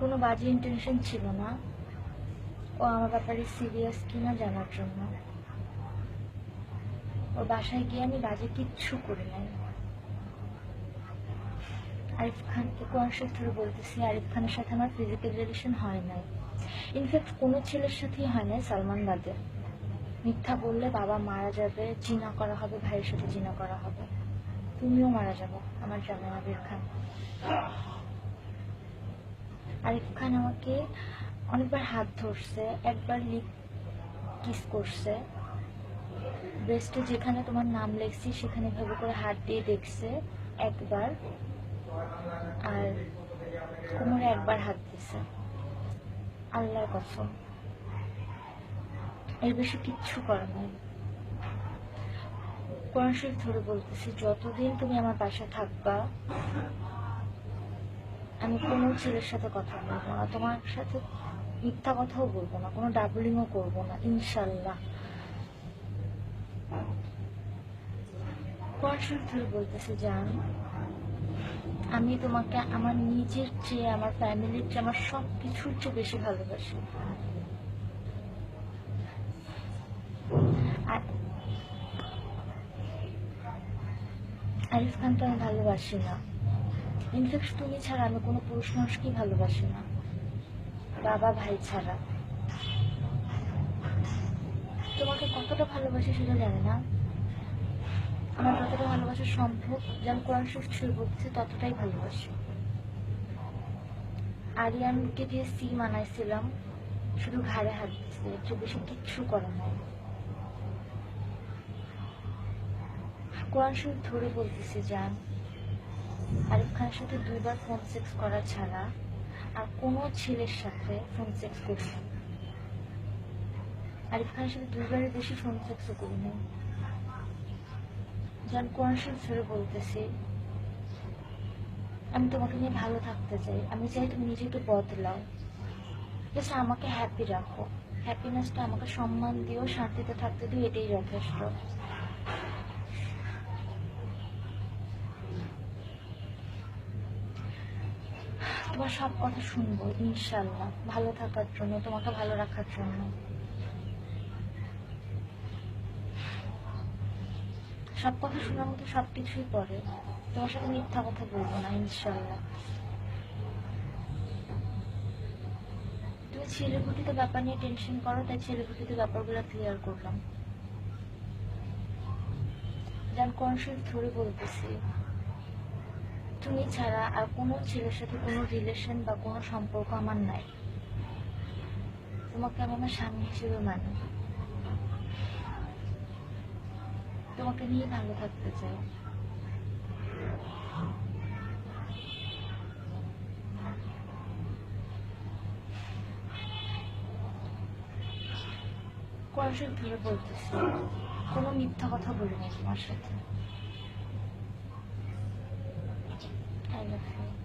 কোনো বাজে ইন্টেনশন ছিল না, ও আমার ব্যাপারে সিরিয়াস কিনা জানার জন্য। ওর বাসায় গিয়ে আমি বাজে কিচ্ছু করি নাই। আরিফ খানকে কোয়ার্সের ধরে বলতেছি, আরিফ খানের সাথে আমার ফিজিক্যাল রিলেশন হয় নাই। ইনফ্যাক্ট কোনো ছেলের সাথেই হয় নাই সালমান বাদে। মিথ্যা বললে বাবা মারা যাবে, জিনা করা হবে, ভাইয়ের সাথে জিনা করা হবে, তুমিও মারা যাবো আমার জামাই আবির খান। আরিফ খান আমাকে অনেকবার হাত ধরছে, একবার লিপ কিস করছে, ব্রেস্টে যেখানে তোমার নাম লেখছি সেখানে ভাবে করে হাত দিয়ে দেখছে একবার, আর কোমরে একবার হাত দিছে। আল্লাহর কসম এর বেশি কিচ্ছু করার নেই। কোরআন শরীফ ধরে বলতেছি, যতদিন তুমি আমার পাশে থাকবা আমি কোনো ছেলের সাথে কথা বলবো না, তোমার সাথে মিথ্যা কথাও বলবো না, কোনো ডাবলিংও করবো না, ইনশাল্লাহ। কোরআন শরীফ ধরে বলতেছি, জান আমি তোমাকে আমার নিজের চেয়ে, আমার ফ্যামিলির চেয়ে, আমার সব কিছুর চেয়ে বেশি ভালোবাসি। আর আরিফ খানকে আমি ভালোবাসি না। ইনফ্যাক্ট তুমি ছাড়া আমি কোনো পুরুষ মানুষকেই ভালোবাসি না, বাবা ভাই ছাড়া। তোমাকে কতটা ভালোবাসি সেটা জানি না, আমার যতটা ভালোবাসা সম্ভব, যেন কোরআন শরীফ ছুঁয়ে বলতেছে ততটাই ভালোবাসি। আরিয়ানকে দিয়ে সি মানাইছিলাম, শুধু ঘাড়ে হাত দিচ্ছে, এর চেয়ে বেশি কিচ্ছু করে নাই। কোরআন শরীফ ধরে বলতেছি, জান আরিফ খানের সাথে 2বার ফোন সেক্স করা ছাড়া আর কোনো ছেলের সাথে ফোন সেক্স করি না। আরিফ খানের সাথে 2বারের বেশি ফোন সেক্সও করি না। জান কোরআন শরীফ ধরে বলতেছি, আমি তোমাকে নিয়ে ভালো থাকতে চাই, আমি চাই তুমি নিজেকে বদলাও, জাস্ট আমাকে হ্যাপি রাখো, হ্যাপিনেসটা আমাকে সম্মান দিও, শান্তিতে থাকতে দিও, এটাই যথেষ্ট। তোমার সব কথা শুনবো ইনশাল্লাহ, ভালো থাকার জন্য, তোমাকে ভালো রাখার জন্য। সব কথা শোনার মতো সবকিছুই পরে, তোমার সাথে মিথ্যা কথা বলবো না ইনশাল্লাহ। তুমি ছেলেগুটিতে ব্যাপার নিয়ে টেনশন করো, তাই ছেলেগুটিতে ব্যাপারগুলো ক্লিয়ার করলাম। যেন কনসিয়াস ধরে বলতেছি, তুমি ছাড়া আর কোনো ছেলের সাথে কোনো রিলেশন বা কোনো সম্পর্ক আমার নাই। তোমাকে আমি আমার স্বামী হিসেবে মানি, তোমাকে নিয়ে ভালো থাকতে চাই। কনসিয়াস ধরে বলতেছি, কোনো মিথ্যা কথা বলিনি তোমার সাথে। I love you.